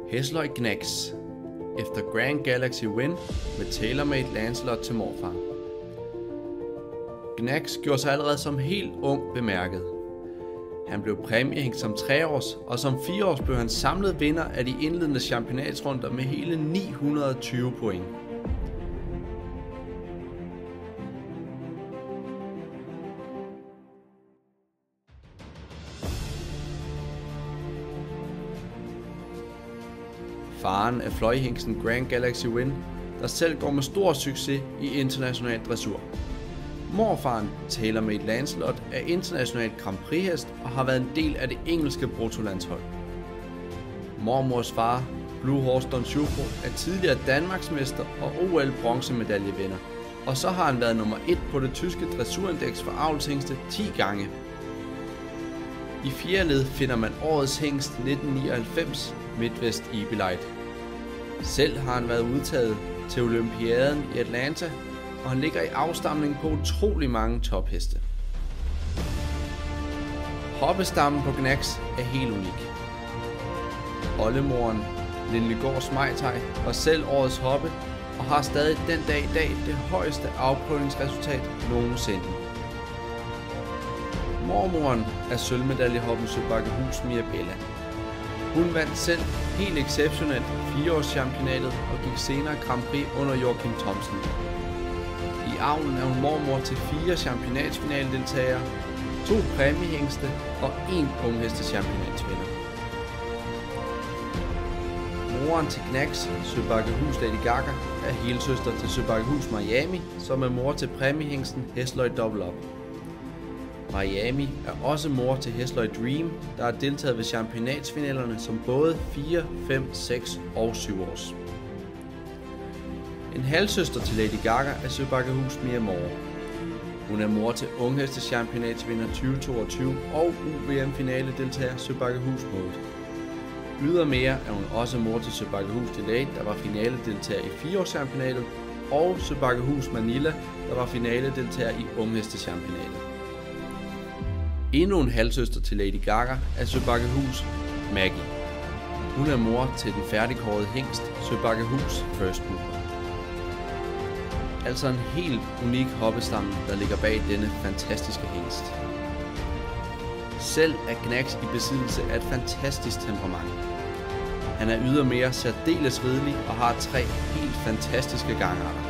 Hesloy Gnacks efter Grand Galaxy Win med TaylorMade Lancelot til morfar. Gnacks gjorde sig allerede som helt ung bemærket. Han blev præmiehængt som 3-års, og som 4-års blev han samlet vinder af de indledende championatsrunder med hele 920 point. Faren er fløjhingsten Grand Galaxy Win, der selv går med stor succes i international dressur. Morfaren TaylorMade Lancelot er international Grand Prix hest og har været en del af det engelske bruttolandshold. Mormors far, Blue Horse Don Schufro, er tidligere Danmarksmester og OL bronzemedaljevinder, og så har han været nummer 1 på det tyske dressurindeks for avlshingste 10 gange. I 4. led finder man årets hingst 1999, Midwest Eagle-Eyed. Selv har han været udtaget til Olympiaden i Atlanta, og han ligger i afstamning på utrolig mange topheste. Hoppestammen på Gnacks er helt unik. Oldemoren, Lindegård Smejtej, var selv årets hoppe, og har stadig den dag i dag det højeste afprøvningsresultat nogensinde. Mormoren er sølvmedaljehoppen Søbakkehus Mirabella. Hun vandt selv helt exceptionelt 4-årschampionatet og gik senere Grand Prix under Joachim Thomsen. I avlen er hun mormor til 4 championatsfinaledeltagere, 2 præmiehængste og 1 unghestechampionatsvinder. Moren til Gnacks, Søbakkehus Lady Gaga, er helsøster til Søbakkehus Miami, som er mor til præmiehængsten Hesloy Double Up. Miami er også mor til Hesloy Dream, der har deltaget ved championatsfinalerne som både 4, 5, 6 og 7 års. En halvsøster til Lady Gaga er Søbakkehus Mia Moore. Hun er mor til unghestechampionatsvinder 2022 og UVM-finaledeltager Søbakkehus Mode. Ydermere er hun også mor til Søbakkehus Delayed, der var finaledeltager i 4-årschampionatet, og Søbakkehus Manila, der var finaledeltager i unghestechampionatet. Endnu en halvsøster til Lady Gaga er Søbakkehus Maggie. Hun er mor til den færdigkårede hingst Søbakkehus First Mover. Altså en helt unik hoppestamme, der ligger bag denne fantastiske hingst. Selv er Gnacks i besiddelse af et fantastisk temperament. Han er ydermere særdeles ridelig og har 3 helt fantastiske gangarter.